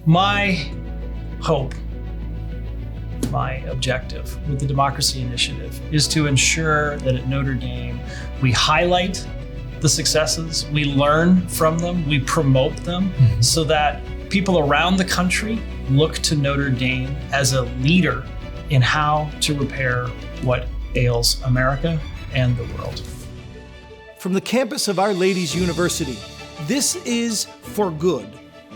My hope, my objective with the Democracy Initiative is to ensure that at Notre Dame, we highlight the successes, we learn from them, we promote them, so that people around the country look to Notre Dame as a leader in how to repair what ails America and the world. From the campus of Our Lady's University, this is For Good,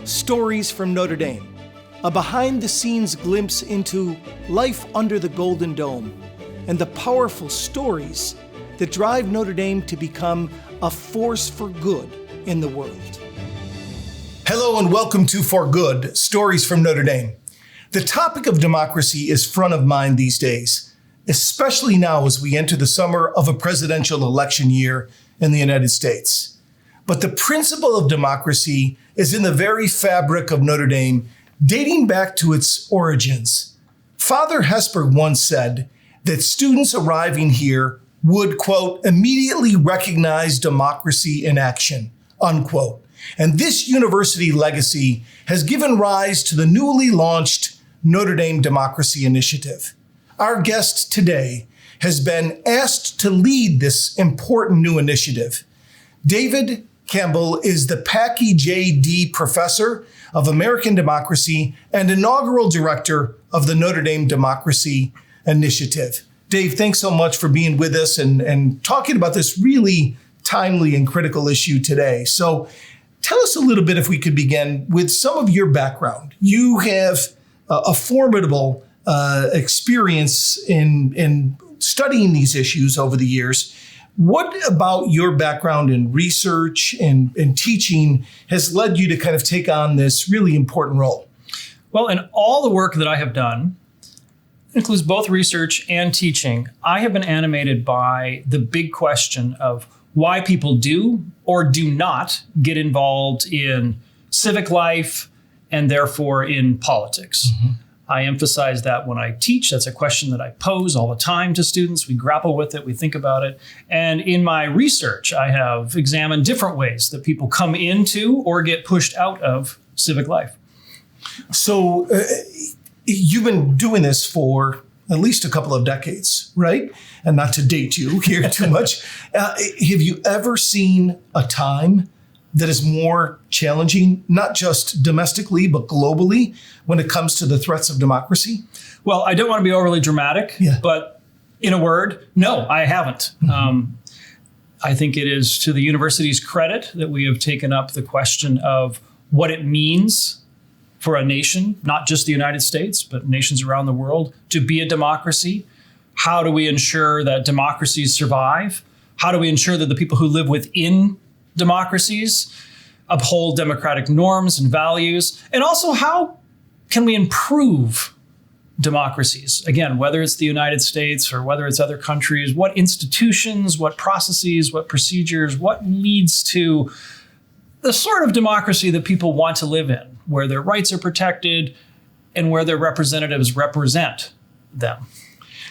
Stories from Notre Dame, a behind-the-scenes glimpse into life under the Golden Dome and the powerful stories that drive Notre Dame to become a force for good in the world. Hello and welcome to For Good, Stories from Notre Dame. The topic of democracy is front of mind these days, especially now as we enter the summer of a presidential election year in the United States. But the principle of democracy is in the very fabric of Notre Dame, dating back to its origins. Father Hesper once said that students arriving here would, quote, immediately recognize democracy in action, unquote. And this university legacy has given rise to the newly launched Notre Dame Democracy Initiative. Our guest today has been asked to lead this important new initiative. David Campbell is the Packey J. Professor of American Democracy and inaugural director of the Notre Dame Democracy Initiative. Dave, thanks so much for being with us and talking about this really timely and critical issue today. So tell us a little bit, if we could begin, with some of your background. You have a formidable experience in studying these issues over the years. What about your background in research and teaching has led you to kind of take on this really important role? Well, in all the work that I have done, it includes both research and teaching, I have been animated by the big question of why people do or do not get involved in civic life and therefore in politics. I emphasize that when I teach. That's a question that I pose all the time to students. We grapple with it, we think about it. And in my research, I have examined different ways that people come into or get pushed out of civic life. So you've been doing this for at least a couple of decades, right? And not to date you here too much. Have you ever seen a time that is more challenging, not just domestically, but globally, when it comes to the threats of democracy? Well, I don't want to be overly dramatic, but in a word, no, I haven't. I think it is to the university's credit that we have taken up the question of what it means for a nation, not just the United States, but nations around the world, to be a democracy. How do we ensure that democracies survive? How do we ensure that the people who live within democracies uphold democratic norms and values? And also, how can we improve democracies? Again, whether it's the United States or whether it's other countries, what institutions, what processes, what procedures, what leads to the sort of democracy that people want to live in, where their rights are protected and where their representatives represent them.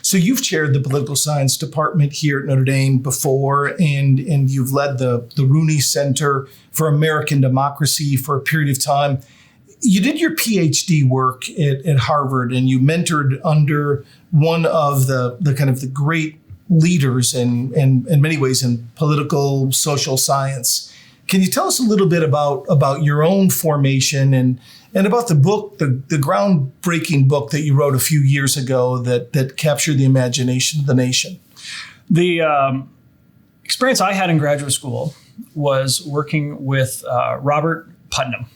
So you've chaired the political science department here at Notre Dame before, and you've led the Rooney Center for American Democracy for a period of time. You did your PhD work at Harvard, and you mentored under one of the kind of the great leaders in many ways in political social science. Can you tell us a little bit about your own formation and about the book, the groundbreaking book that you wrote a few years ago that captured the imagination of the nation? The experience I had in graduate school was working with Robert Putnam,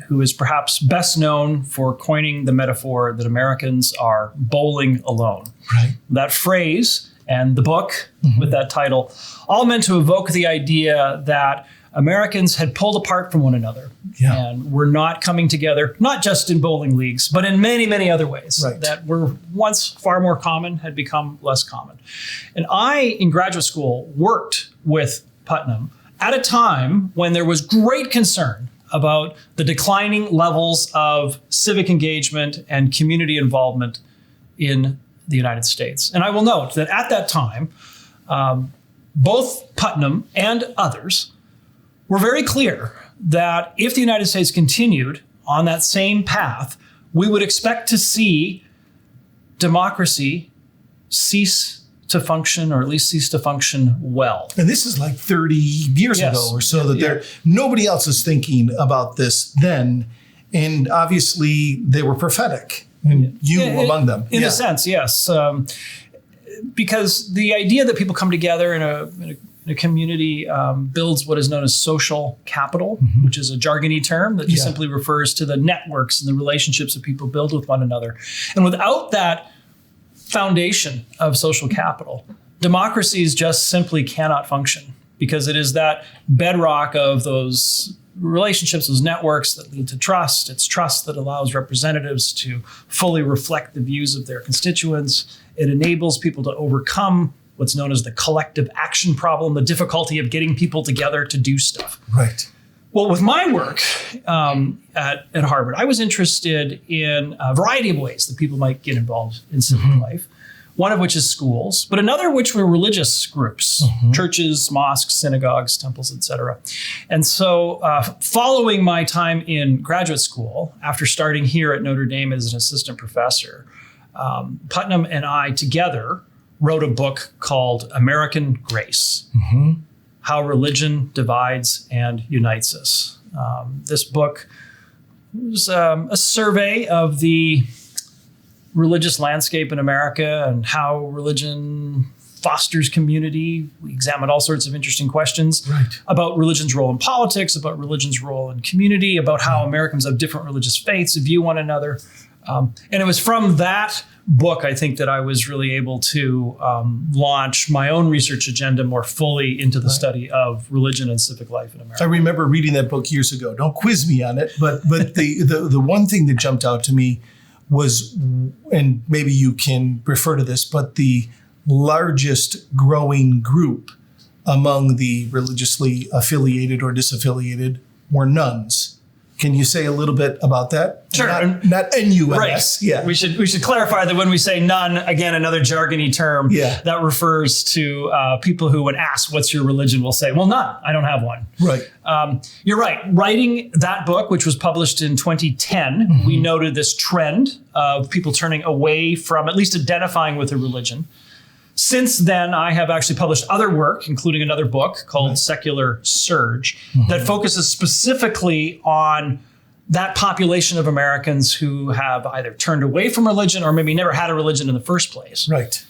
who is perhaps best known for coining the metaphor that Americans are bowling alone. Right. That phrase and the book with that title all meant to evoke the idea that Americans had pulled apart from one another and were not coming together, not just in bowling leagues, but in many, many other ways that were once far more common, had become less common. And I, in graduate school, worked with Putnam at a time when there was great concern about the declining levels of civic engagement and community involvement in the United States. And I will note that at that time, both Putnam and others were very clear that if the United States continued on that same path, we would expect to see democracy cease to function, or at least cease to function well. And this is like 30 years ago or so that nobody else is thinking about this then. And obviously they were prophetic, and you among them. In a sense, yes. Because the idea that people come together in a community builds what is known as social capital, which is a jargony term that just simply refers to the networks and the relationships that people build with one another. And without that foundation of social capital, democracies just simply cannot function, because it is that bedrock of those relationships, those networks that lead to trust. It's trust that allows representatives to fully reflect the views of their constituents. It enables people to overcome what's known as the collective action problem, the difficulty of getting people together to do stuff. Right. Well, with my work at Harvard, I was interested in a variety of ways that people might get involved in civic life, one of which is schools, but another of which were religious groups, churches, mosques, synagogues, temples, etc. And so following my time in graduate school, after starting here at Notre Dame as an assistant professor, Putnam and I together wrote a book called American Grace, How Religion Divides and Unites Us. This book was a survey of the religious landscape in America and how religion fosters community. We examined all sorts of interesting questions about religion's role in politics, about religion's role in community, about how Americans of different religious faiths view one another. And it was from that book, I think, that I was really able to launch my own research agenda more fully into the study of religion and civic life in America. I remember reading that book years ago. Don't quiz me on it, but the one thing that jumped out to me was, and maybe you can refer to this, but the largest growing group among the religiously affiliated or disaffiliated were nuns. Can you say a little bit about that? Sure. Not N-U-N-S. Right. Yeah. We should clarify that when we say nun, again, another jargony term that refers to people who, when asked, what's your religion, will say, well, none. I don't have one. Right. You're right. Writing that book, which was published in 2010, we noted this trend of people turning away from at least identifying with a religion. Since then, I have actually published other work, including another book called Secular Surge, that focuses specifically on that population of Americans who have either turned away from religion or maybe never had a religion in the first place. Right.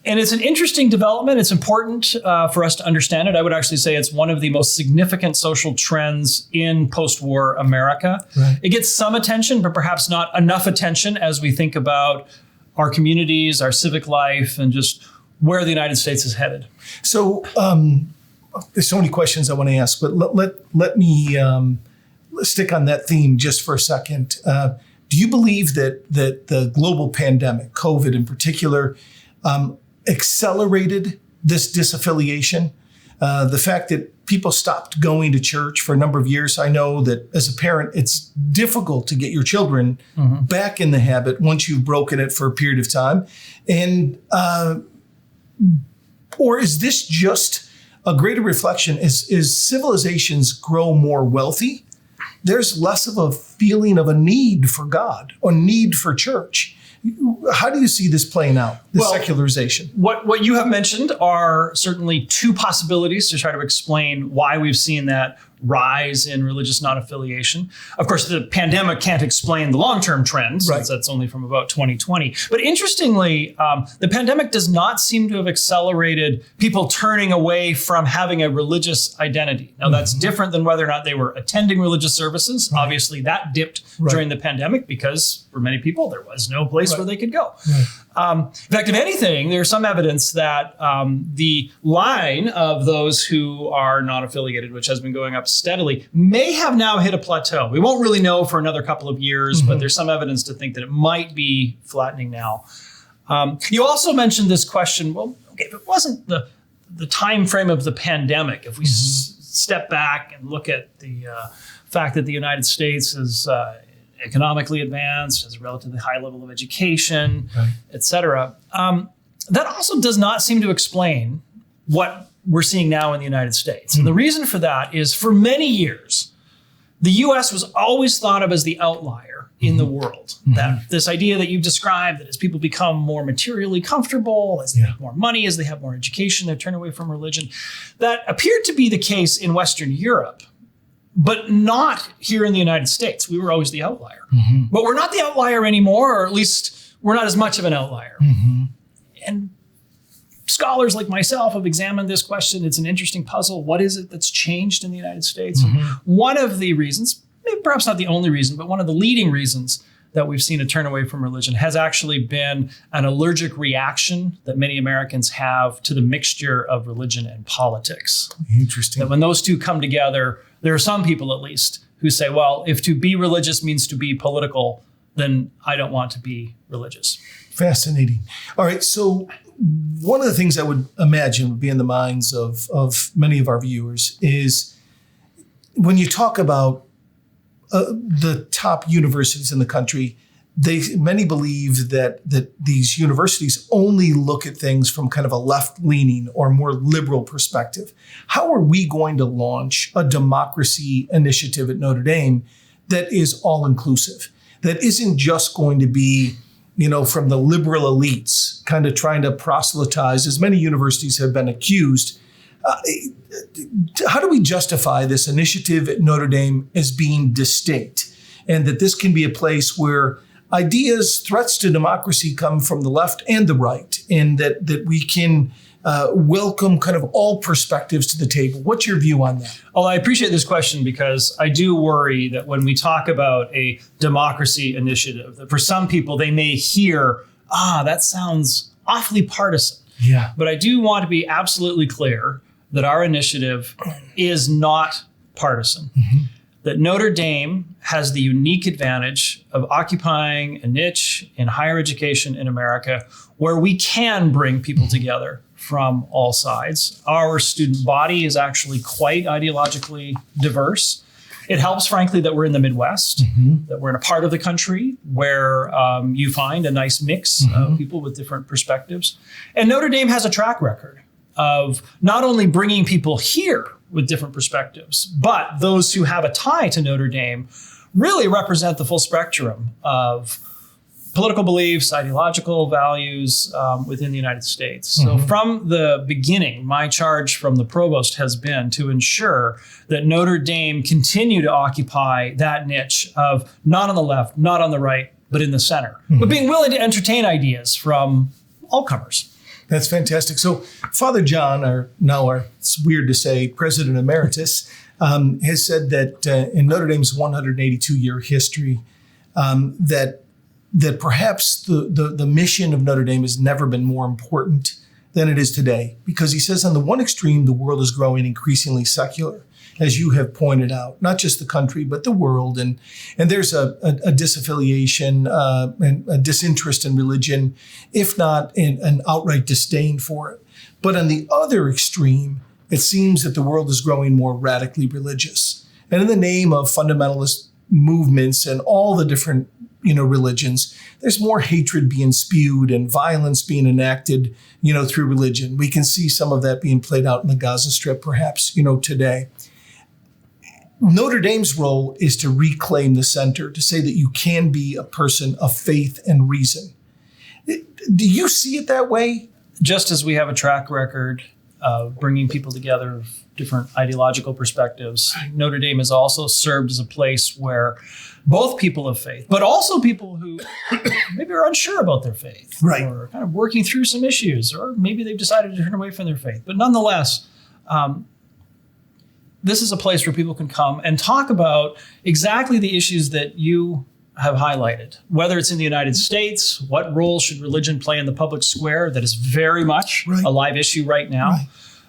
And it's an interesting development. It's important for us to understand it. I would actually say it's one of the most significant social trends in post-war America. Right. It gets some attention, but perhaps not enough attention as we think about our communities, our civic life, and just where the United States is headed. So there's so many questions I want to ask, but let me stick on that theme just for a second. Do you believe that the global pandemic, COVID in particular, accelerated this disaffiliation? The fact that people stopped going to church for a number of years. I know that as a parent, it's difficult to get your children back in the habit once you've broken it for a period of time. And or is this just a greater reflection? As civilizations grow more wealthy, there's less of a feeling of a need for God or need for church. How do you see this playing out, the secularization? What you have mentioned are certainly two possibilities to try to explain why we've seen that rise in religious non-affiliation. Of course, the pandemic can't explain the long-term trends, since that's only from about 2020. But interestingly, the pandemic does not seem to have accelerated people turning away from having a religious identity. Now, that's different than whether or not they were attending religious services. Obviously, that dipped during the pandemic because for many people, there was no place where they could go. In fact, if anything, there's some evidence that the line of those who are non-affiliated, which has been going up steadily, may have now hit a plateau. We won't really know for another couple of years, but there's some evidence to think that it might be flattening now. You also mentioned this question, well, okay, if it wasn't the time frame of the pandemic, if we step back and look at the fact that the United States is economically advanced, has a relatively high level of education, et cetera. That also does not seem to explain what we're seeing now in the United States. And the reason for that is for many years, the U.S. was always thought of as the outlier in the world. That this idea that you've described, that as people become more materially comfortable, as they make more money, as they have more education, they turn away from religion. That appeared to be the case in Western Europe, but not here in the United States. We were always the outlier. But we're not the outlier anymore, or at least we're not as much of an outlier. And scholars like myself have examined this question. It's an interesting puzzle. What is it that's changed in the United States? One of the reasons, maybe perhaps not the only reason, but one of the leading reasons that we've seen a turn away from religion has actually been an allergic reaction that many Americans have to the mixture of religion and politics. Interesting. That when those two come together, there are some people at least who say, well, if to be religious means to be political, then I don't want to be religious. Fascinating. All right. So one of the things I would imagine would be in the minds of many of our viewers is when you talk about the top universities in the country, many believe that these universities only look at things from kind of a left-leaning or more liberal perspective. How are we going to launch a democracy initiative at Notre Dame that is all-inclusive, that isn't just going to be, from the liberal elites kind of trying to proselytize, as many universities have been accused? How do we justify this initiative at Notre Dame as being distinct, and that this can be a place where ideas, threats to democracy come from the left and the right, and that we can welcome kind of all perspectives to the table? What's your view on that? Well, I appreciate this question because I do worry that when we talk about a democracy initiative, that for some people they may hear, that sounds awfully partisan. Yeah. But I do want to be absolutely clear that our initiative is not partisan. That Notre Dame has the unique advantage of occupying a niche in higher education in America where we can bring people together from all sides. Our student body is actually quite ideologically diverse. It helps, frankly, that we're in the Midwest, that we're in a part of the country where you find a nice mix of people with different perspectives. And Notre Dame has a track record of not only bringing people here with different perspectives, but those who have a tie to Notre Dame really represent the full spectrum of political beliefs, ideological values within the United States. So from the beginning, my charge from the provost has been to ensure that Notre Dame continue to occupy that niche of not on the left, not on the right, but in the center, but being willing to entertain ideas from all comers. That's fantastic. So Father John, it's weird to say, President Emeritus, has said that in Notre Dame's 182-year history, that perhaps the mission of Notre Dame has never been more important than it is today. Because he says on the one extreme, the world is growing increasingly secular, as you have pointed out, not just the country, but the world. And there's a disaffiliation and a disinterest in religion, if not an outright disdain for it. But on the other extreme, it seems that the world is growing more radically religious. And in the name of fundamentalist movements and all the different religions, there's more hatred being spewed and violence being enacted, through religion. We can see some of that being played out in the Gaza Strip, perhaps, today. Notre Dame's role is to reclaim the center, to say that you can be a person of faith and reason. Do you see it that way? Just as we have a track record of bringing people together of different ideological perspectives, Notre Dame has also served as a place where both people of faith, but also people who maybe are unsure about their faith, right, or kind of working through some issues, or maybe they've decided to turn away from their faith. But nonetheless, this is a place where people can come and talk about exactly the issues that you have highlighted, whether it's in the United States, what role should religion play in the public square? That is very much a live issue right now.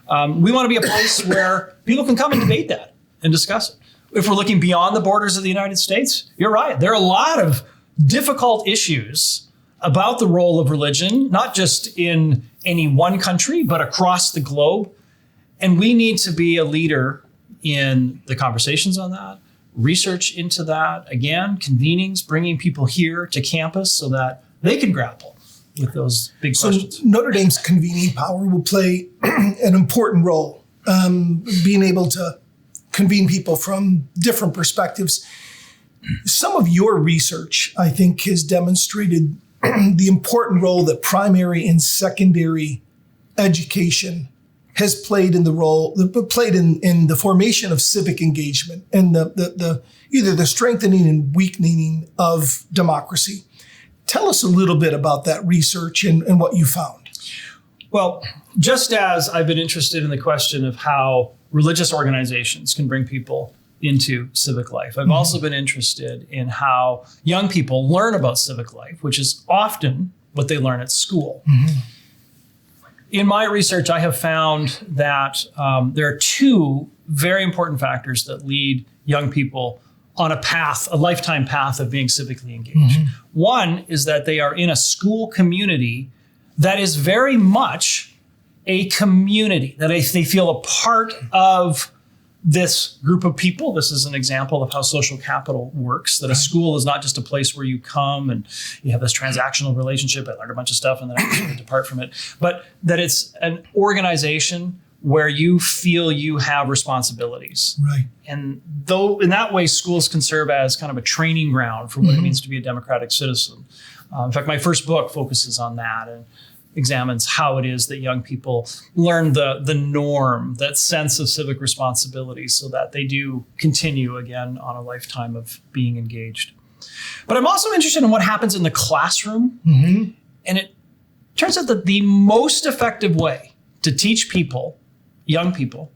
Right. We want to be a place where people can come and debate that and discuss it. If we're looking beyond the borders of the United States, you're right. There are a lot of difficult issues about the role of religion, not just in any one country, but across the globe. And we need to be a leader in the conversations on that, research into that, again, convenings, bringing people here to campus so that they can grapple with those big questions. So Notre Dame's convening power will play an important role, being able to convene people from different perspectives. Some of your research, I think, has demonstrated the important role that primary and secondary education has played in the formation of civic engagement and the either the strengthening and weakening of democracy. Tell us a little bit about that research and what you found. Well, just as I've been interested in the question of how religious organizations can bring people into civic life, I've also been interested in how young people learn about civic life, which is often what they learn at school. In my research, I have found that there are two very important factors that lead young people on a lifetime path of being civically engaged. One is that they are in a school community that is very much a community, that they feel a part of this group of people. This is an example of how social capital works, that a school is not just a place where you come and you have this transactional relationship. I learned a bunch of stuff and then I depart from it, but that it's an organization where you feel you have responsibilities. Right. And though in that way, schools can serve as kind of a training ground for what it means to be a democratic citizen. In fact, my first book focuses on that and examines how it is that young people learn the norm, that sense of civic responsibility, so that they do continue again on a lifetime of being engaged. But I'm also interested in what happens in the classroom. And it turns out that the most effective way to teach people, young people,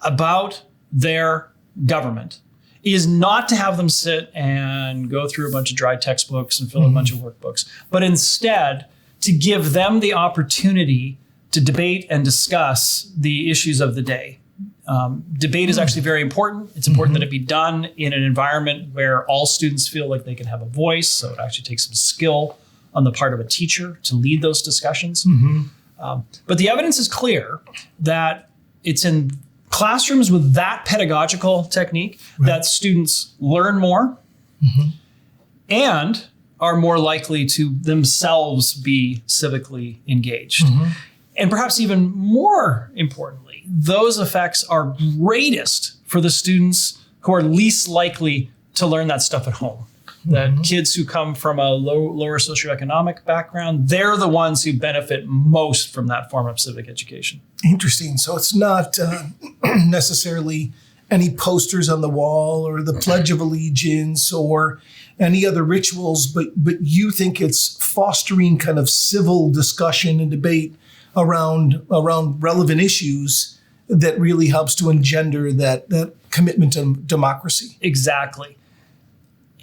about their government is not to have them sit and go through a bunch of dry textbooks and fill out a bunch of workbooks, but instead to give them the opportunity to debate and discuss the issues of the day. Debate is actually very important. It's important that it be done in an environment where all students feel like they can have a voice. So it actually takes some skill on the part of a teacher to lead those discussions. But the evidence is clear that it's in classrooms with that pedagogical technique that students learn more and are more likely to themselves be civically engaged. And perhaps even more importantly, those effects are greatest for the students who are least likely to learn that stuff at home. That kids who come from a lower socioeconomic background, they're the ones who benefit most from that form of civic education. Interesting. So it's not necessarily any posters on the wall or the Pledge of Allegiance or any other rituals, but you think it's fostering kind of civil discussion and debate around relevant issues that really helps to engender that commitment to democracy. Exactly.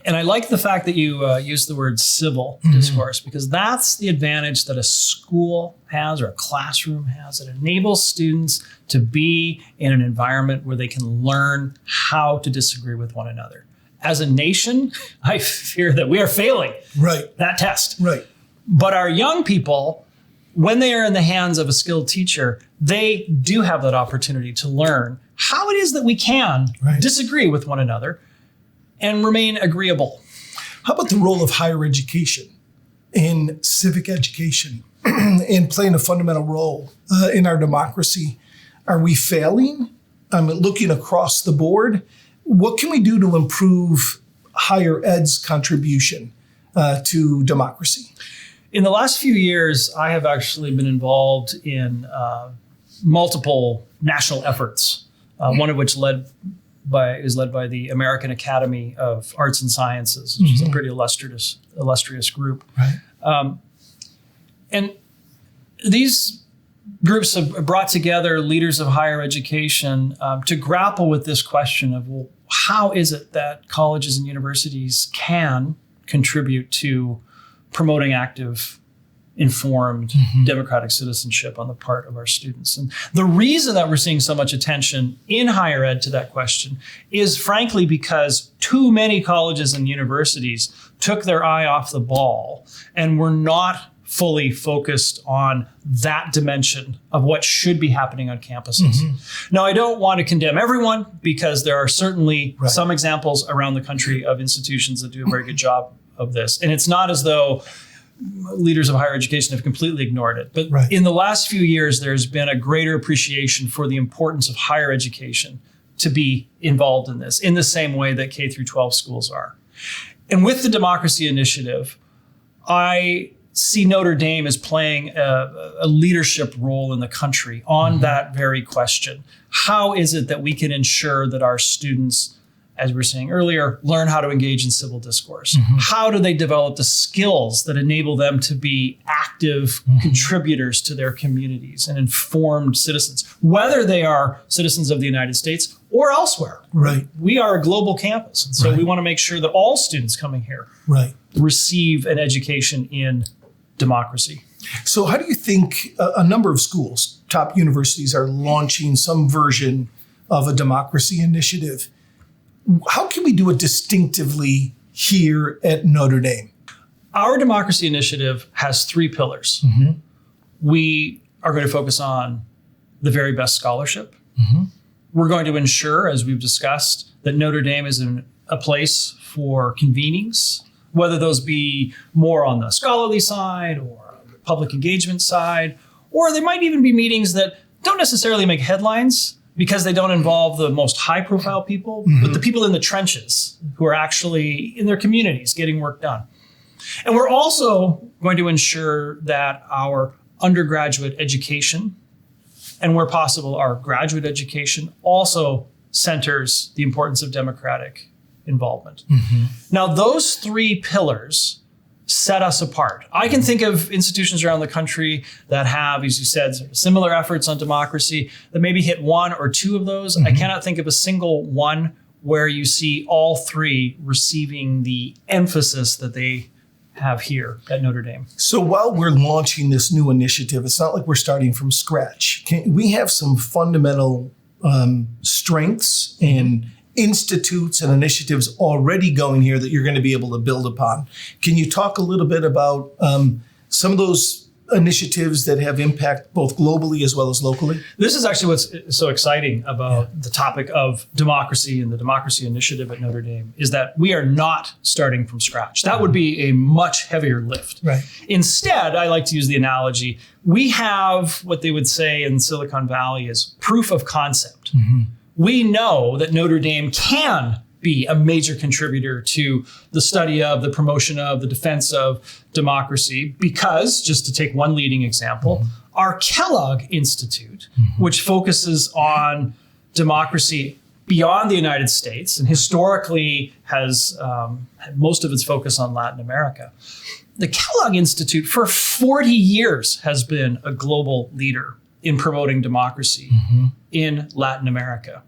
And I like the fact that you use the word civil discourse, because that's the advantage that a school has or a classroom has. It enables students to be in an environment where they can learn how to disagree with one another. As a nation, I fear that we are failing that test. But our young people, when they are in the hands of a skilled teacher, they do have that opportunity to learn how it is that we can disagree with one another and remain agreeable. How about the role of higher education in civic education in playing a fundamental role in our democracy? Are we failing? Looking across the board, what can we do to improve higher ed's contribution to democracy? In the last few years, I have actually been involved in multiple national efforts, one of which is led by the American Academy of Arts and Sciences, which is a pretty illustrious group. And these groups have brought together leaders of higher education to grapple with this question of, well, how is it that colleges and universities can contribute to promoting active, informed, democratic citizenship on the part of our students? And the reason that we're seeing so much attention in higher ed to that question is frankly because too many colleges and universities took their eye off the ball and were not fully focused on that dimension of what should be happening on campuses. Now, I don't want to condemn everyone, because there are certainly some examples around the country of institutions that do a very good job of this. And it's not as though leaders of higher education have completely ignored it. But in the last few years, there's been a greater appreciation for the importance of higher education to be involved in this in the same way that K through 12 schools are. And with the Democracy Initiative, I see Notre Dame as playing a leadership role in the country on that very question. How is it that we can ensure that our students, as we were saying earlier, learn how to engage in civil discourse? How do they develop the skills that enable them to be active contributors to their communities and informed citizens, whether they are citizens of the United States or elsewhere? Right. We are a global campus, and so we want to make sure that all students coming here receive an education in democracy. So how do you think a number of schools, top universities, are launching some version of a democracy initiative? How can we do it distinctively here at Notre Dame? Our democracy initiative has 3 pillars. We are going to focus on the very best scholarship. We're going to ensure, as we've discussed, that Notre Dame is a place for convenings, whether those be more on the scholarly side or the public engagement side, or there might even be meetings that don't necessarily make headlines because they don't involve the most high-profile people, but the people in the trenches who are actually in their communities getting work done. And we're also going to ensure that our undergraduate education, and where possible, our graduate education, also centers the importance of democratic involvement. Now, those 3 pillars set us apart. I can think of institutions around the country that have, as you said, similar efforts on democracy that maybe hit 1 or 2 of those. I cannot think of a single one where you see all 3 receiving the emphasis that they have here at Notre Dame. So while we're launching this new initiative, it's not like we're starting from scratch. We have some fundamental strengths and institutes and initiatives already going here that you're going to be able to build upon. Can you talk a little bit about some of those initiatives that have impact both globally as well as locally? This is actually what's so exciting about the topic of democracy and the Democracy Initiative at Notre Dame is that we are not starting from scratch. That would be a much heavier lift. Right. Instead, I like to use the analogy, we have what they would say in Silicon Valley is proof of concept. We know that Notre Dame can be a major contributor to the study of, the promotion of, the defense of democracy because, just to take one leading example, our Kellogg Institute, which focuses on democracy beyond the United States and historically has had most of its focus on Latin America. The Kellogg Institute for 40 years has been a global leader in promoting democracy in Latin America.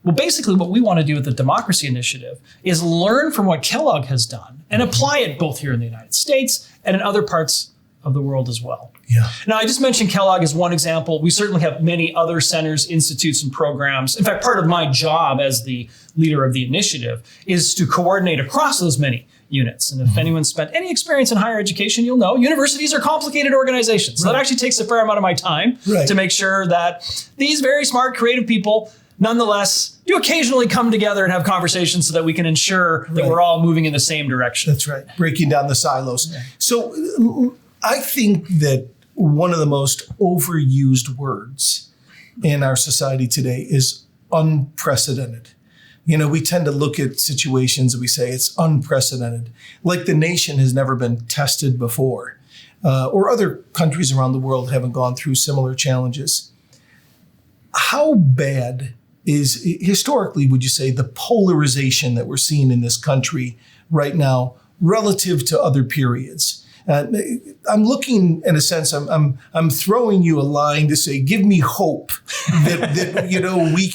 Well, basically what we want to do with the Democracy Initiative is learn from what Kellogg has done and apply it both here in the United States and in other parts of the world as well. Yeah. Now, I just mentioned Kellogg as one example. We certainly have many other centers, institutes, and programs. In fact, part of my job as the leader of the initiative is to coordinate across those many units. And if anyone's spent any experience in higher education, you'll know universities are complicated organizations. So that actually takes a fair amount of my time to make sure that these very smart, creative people nonetheless do occasionally come together and have conversations so that we can ensure that we're all moving in the same direction. That's right. Breaking down the silos. Yeah. So I think that one of the most overused words in our society today is unprecedented. You know, we tend to look at situations and we say it's unprecedented, like the nation has never been tested before, or other countries around the world haven't gone through similar challenges. How bad is, historically, would you say, the polarization that we're seeing in this country right now relative to other periods? I'm looking, in a sense, I'm throwing you a line to say, give me hope that you know we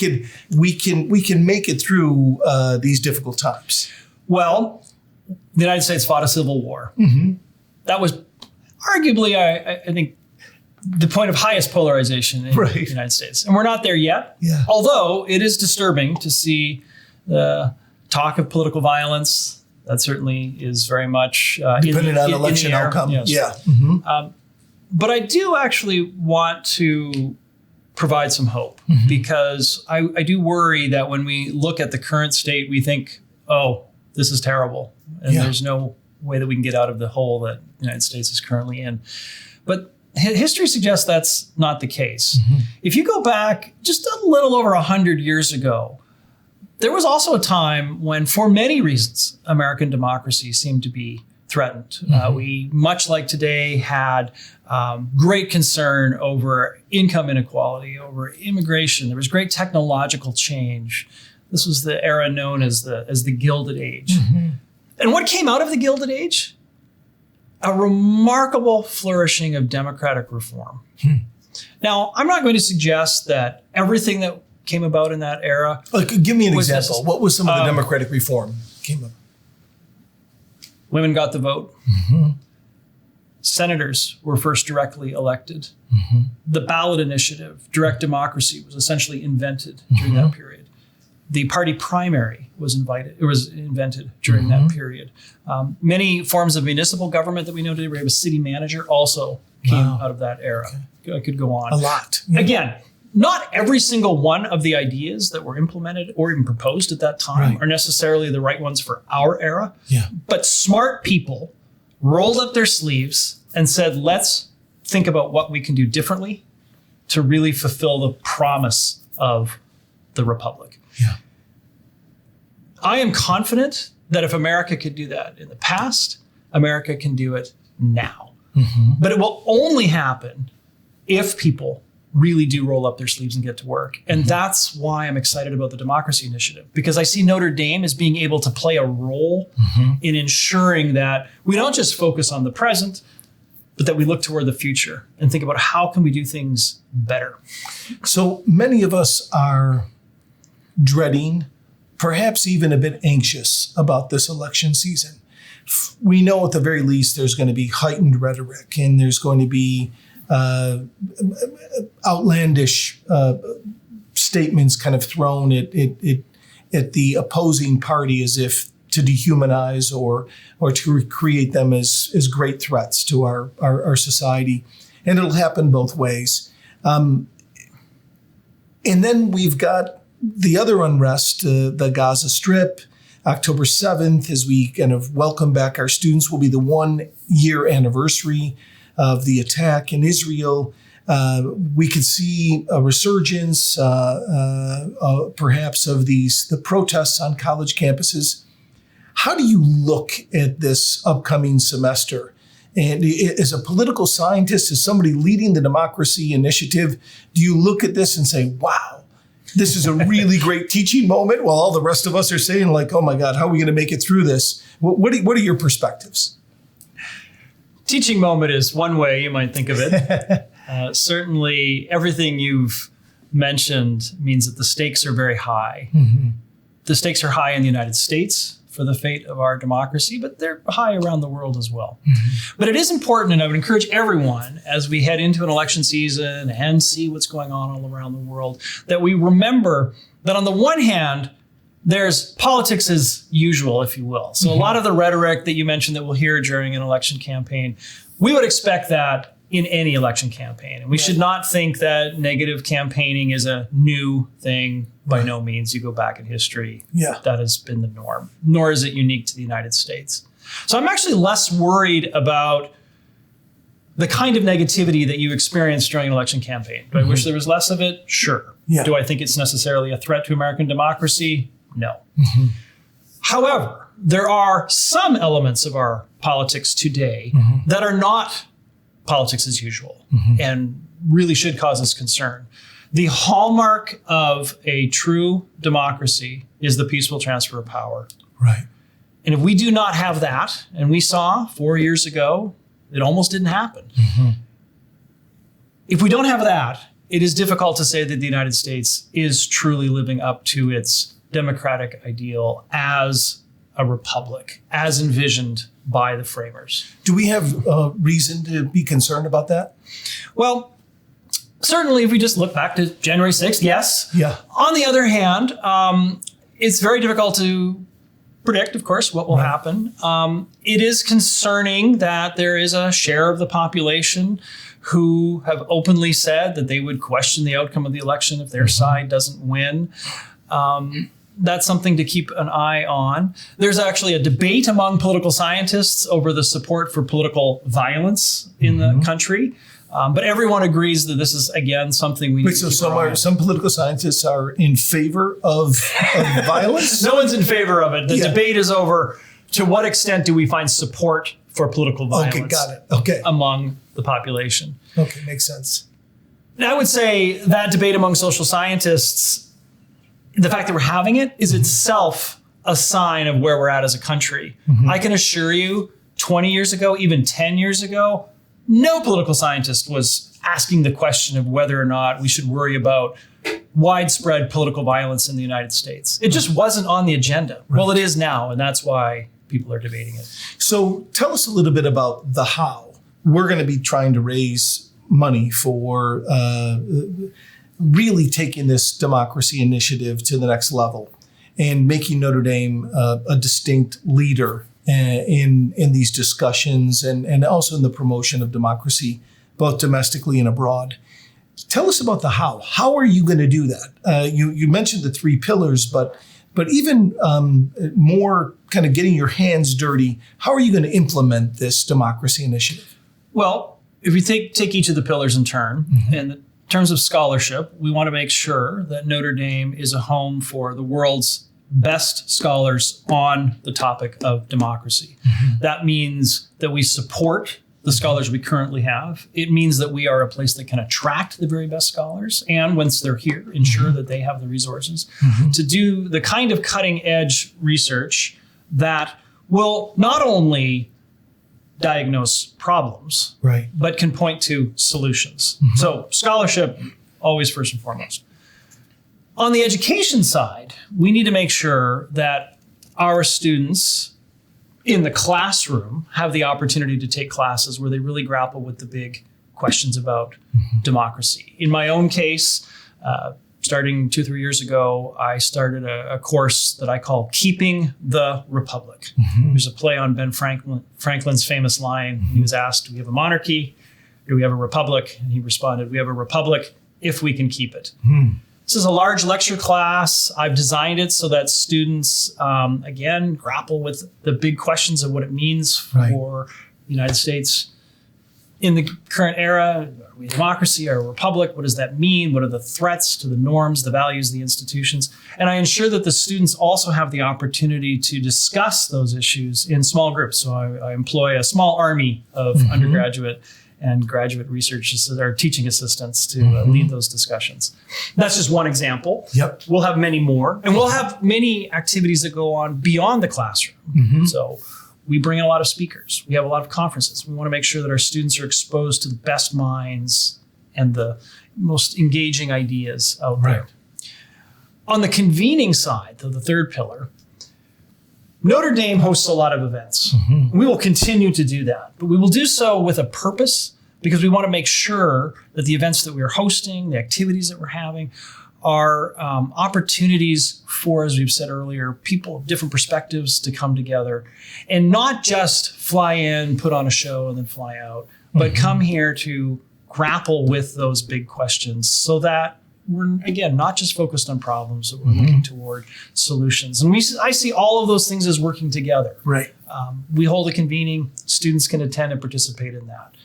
can make it through these difficult times. Well, the United States fought a civil war. That was arguably, I think, the point of highest polarization in the United States. And we're not there yet. Yeah. Although it is disturbing to see the talk of political violence. That certainly is very much depending on election outcome. Yes. Yeah. But I do actually want to provide some hope because I do worry that when we look at the current state, we think, oh, this is terrible. And there's no way that we can get out of the hole that the United States is currently in. But history suggests that's not the case. If you go back just a little over 100 years ago, there was also a time when, for many reasons, American democracy seemed to be threatened. We, much like today, had great concern over income inequality, over immigration. There was great technological change. This was the era known as the Gilded Age. And what came out of the Gilded Age? A remarkable flourishing of democratic reform. Now, I'm not going to suggest that everything that came about in that era. Give me an example. What was some of the democratic reform came up? Women got the vote. Senators were first directly elected. The ballot initiative, direct democracy, was essentially invented during that period. The party primary was invented during that period. Many forms of municipal government that we know today, we have a city manager, also came out of that era. I could go on. A lot. Again, not every single one of the ideas that were implemented or even proposed at that time are necessarily the right ones for our era. But smart people rolled up their sleeves and said, let's think about what we can do differently to really fulfill the promise of the Republic. I am confident that if America could do that in the past, America can do it now. But it will only happen if people really do roll up their sleeves and get to work. And that's why I'm excited about the Democracy Initiative, because I see Notre Dame as being able to play a role in ensuring that we don't just focus on the present, but that we look toward the future and think about how can we do things better. So many of us are dreading, perhaps even a bit anxious about this election season. We know at the very least there's going to be heightened rhetoric, and there's going to be outlandish statements kind of thrown at the opposing party as if to dehumanize or to create them as great threats to our society. And it'll happen both ways. And then we've got the other unrest, the Gaza Strip. October 7th, as we kind of welcome back our students, will be the 1-year anniversary of the attack in Israel. We could see a resurgence, perhaps, of the protests on college campuses. How do you look at this upcoming semester? And as a political scientist, as somebody leading the Democracy Initiative, do you look at this and say, wow, this is a really great teaching moment, while all the rest of us are saying, like, oh my God, how are we going to make it through this? What are your perspectives? Teaching moment is one way you might think of it. Certainly, everything you've mentioned means that the stakes are very high. The stakes are high in the United States for the fate of our democracy, but they're high around the world as well. But it is important, and I would encourage everyone as we head into an election season and see what's going on all around the world, that we remember that on the one hand, there's politics as usual, if you will. So a lot of the rhetoric that you mentioned that we'll hear during an election campaign, we would expect that in any election campaign. And we should not think that negative campaigning is a new thing. By no means. You go back in history, that has been the norm, nor is it unique to the United States. So I'm actually less worried about the kind of negativity that you experience during an election campaign. Do I wish there was less of it? Sure. Do I think it's necessarily a threat to American democracy? No. However, there are some elements of our politics today that are not politics as usual and really should cause us concern. The hallmark of a true democracy is the peaceful transfer of power. Right. And if we do not have that, and we saw 4 years ago, it almost didn't happen. If we don't have that, it is difficult to say that the United States is truly living up to its democratic ideal as a republic, as envisioned by the framers. Do we have reason to be concerned about that? Well, certainly, if we just look back to January 6th, yes. On the other hand, it's very difficult to predict, of course, what will happen. It is concerning that there is a share of the population who have openly said that they would question the outcome of the election if their side doesn't win. That's something to keep an eye on. There's actually a debate among political scientists over the support for political violence in the country. But everyone agrees that this is, again, something we need to keep an eye on. Some political scientists are in favor of violence? No one's in favor of it. The debate is over to what extent do we find support for political violence among the population. Okay, makes sense. And I would say that debate among social scientists, the fact that we're having it is itself a sign of where we're at as a country. I can assure you, 20 years ago, even 10 years ago, no political scientist was asking the question of whether or not we should worry about widespread political violence in the United States. It just wasn't on the agenda. Right. Well, it is now, and that's why people are debating it. So tell us a little bit about the how. We're going to be trying to raise money for really taking this democracy initiative to the next level and making Notre Dame a distinct leader in these discussions and also in the promotion of democracy, both domestically and abroad. Tell us about the how. How are you going to do that? You mentioned the 3 pillars, but even more kind of getting your hands dirty, how are you going to implement this democracy initiative? Well, if we take each of the pillars in turn, in terms of scholarship, we want to make sure that Notre Dame is a home for the world's best scholars on the topic of democracy. That means that we support the scholars we currently have. It means that we are a place that can attract the very best scholars, and once they're here, ensure that they have the resources to do the kind of cutting edge research that will not only diagnose problems, but can point to solutions. So scholarship, always first and foremost. On the education side, we need to make sure that our students in the classroom have the opportunity to take classes where they really grapple with the big questions about democracy. In my own case, starting 2-3 years ago, I started a course that I call Keeping the Republic. There's a play on Ben Franklin's famous line. He was asked, do we have a monarchy? Do we have a republic? And he responded, we have a republic if we can keep it. This is a large lecture class. I've designed it so that students, again, grapple with the big questions of what it means for the United States in the current era. Are we a democracy? Are we a republic? What does that mean? What are the threats to the norms, the values, the institutions? And I ensure that the students also have the opportunity to discuss those issues in small groups. So I employ a small army of undergraduate and graduate researchers or teaching assistants to lead those discussions. That's just one example. We'll have many more, and we'll have many activities that go on beyond the classroom. So we bring in a lot of speakers. We have a lot of conferences. We want to make sure that our students are exposed to the best minds and the most engaging ideas out there. On the convening side, the 3rd pillar, Notre Dame hosts a lot of events. We will continue to do that, but we will do so with a purpose because we want to make sure that the events that we are hosting, the activities that we're having, are opportunities for, as we've said earlier, people of different perspectives to come together and not just fly in, put on a show, and then fly out, but come here to grapple with those big questions so that we're, again, not just focused on problems, but we're looking toward solutions. And I see all of those things as working together. We hold a convening, students can attend and participate in that.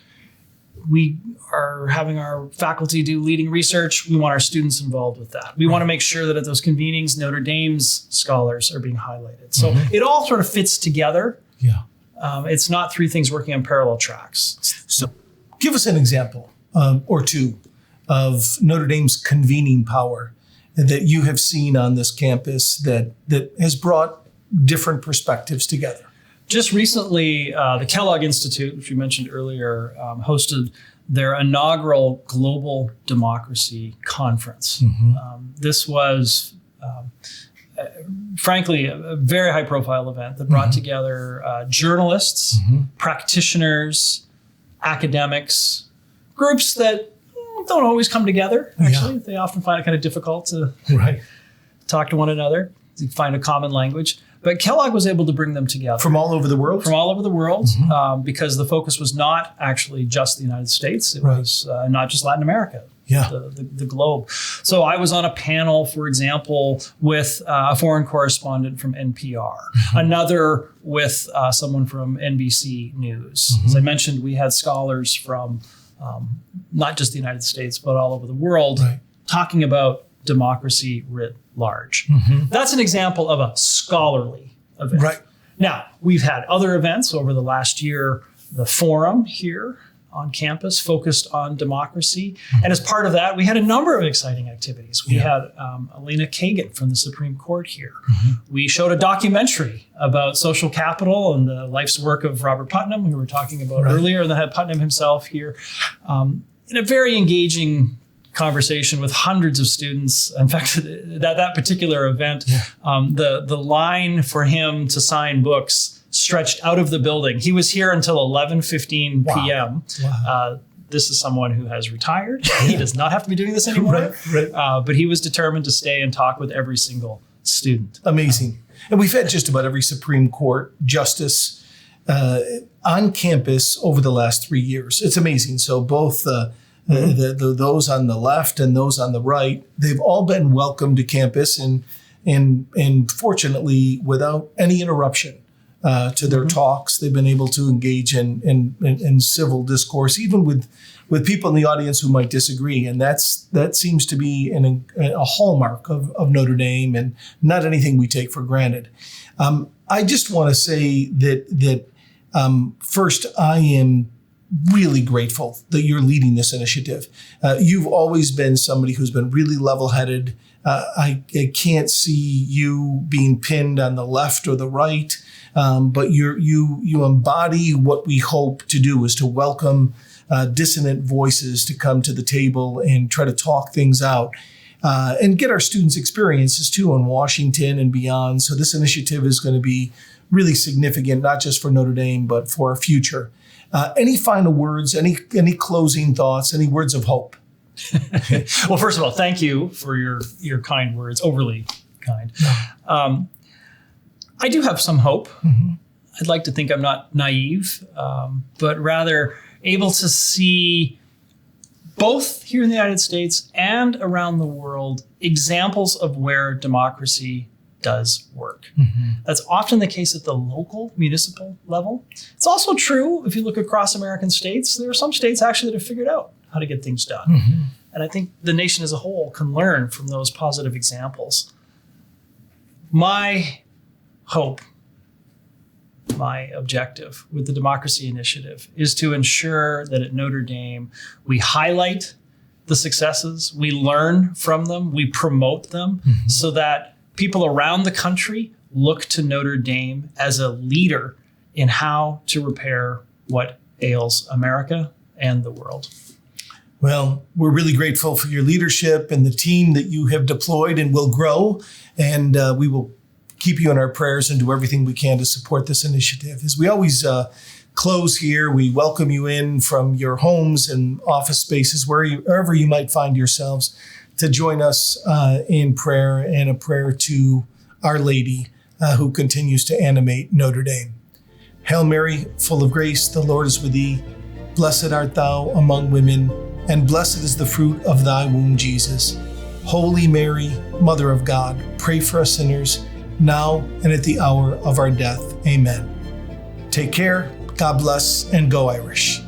We are having our faculty do leading research. We want our students involved with that. We want to make sure that at those convenings, Notre Dame's scholars are being highlighted. So it all sort of fits together. It's not 3 things working on parallel tracks. So give us an example or two of Notre Dame's convening power that you have seen on this campus that has brought different perspectives together. Just recently, the Kellogg Institute, which we mentioned earlier, hosted their inaugural Global Democracy Conference. This was, frankly, a very high-profile event that brought together journalists, practitioners, academics, groups that don't always come together, actually. They often find it kind of difficult to talk to one another, to find a common language. But Kellogg was able to bring them together. From all over the world? From all over the world, because the focus was not actually just the United States. It was not just Latin America, the globe. So I was on a panel, for example, with a foreign correspondent from NPR, another with someone from NBC News. As I mentioned, we had scholars from not just the United States, but all over the world, talking about democracy writ large. That's an example of a scholarly event. Right. Now, we've had other events over the last year. The forum here on campus focused on democracy. And as part of that, we had a number of exciting activities. We had Elena Kagan from the Supreme Court here. We showed a documentary about social capital and the life's work of Robert Putnam, who we were talking about earlier, and then had Putnam himself here in a very engaging conversation with hundreds of students. In fact, that particular event, the line for him to sign books stretched out of the building. He was here until 11:15 p.m. This is someone who has retired. He does not have to be doing this anymore. But he was determined to stay and talk with every single student. Amazing. And we've had just about every Supreme Court justice on campus over the last 3 years. It's amazing. So both those on the left and those on the right, they've all been welcomed to campus and fortunately without any interruption to their talks. They've been able to engage in civil discourse, even with people in the audience who might disagree. And that seems to be a hallmark of Notre Dame and not anything we take for granted. I just want to say that first, I am really grateful that you're leading this initiative. You've always been somebody who's been really level-headed. I can't see you being pinned on the left or the right, but you embody what we hope to do, is to welcome dissonant voices to come to the table and try to talk things out. And get our students' experiences too in Washington and beyond. So this initiative is going to be really significant, not just for Notre Dame, but for our future. Any final words, any closing thoughts, any words of hope? Well, first of all, thank you for your kind words, overly kind. I do have some hope. I'd like to think I'm not naive, but rather able to see both here in the United States and around the world examples of where democracy does work. That's often the case at the local municipal level. It's also true if you look across American states. There are some states actually that have figured out how to get things done. And I think the nation as a whole can learn from those positive examples. My hope, my objective with the Democracy Initiative is to ensure that at Notre Dame, we highlight the successes, we learn from them, we promote them, so that people around the country look to Notre Dame as a leader in how to repair what ails America and the world. Well, we're really grateful for your leadership and the team that you have deployed and will grow. And we will keep you in our prayers and do everything we can to support this initiative. As we always close here, we welcome you in from your homes and office spaces, wherever you might find yourselves, to join us in prayer, and a prayer to Our Lady who continues to animate Notre Dame. Hail Mary, full of grace, the Lord is with thee. Blessed art thou among women, and blessed is the fruit of thy womb, Jesus. Holy Mary, Mother of God, pray for us sinners, now and at the hour of our death. Amen. Take care, God bless, and go Irish.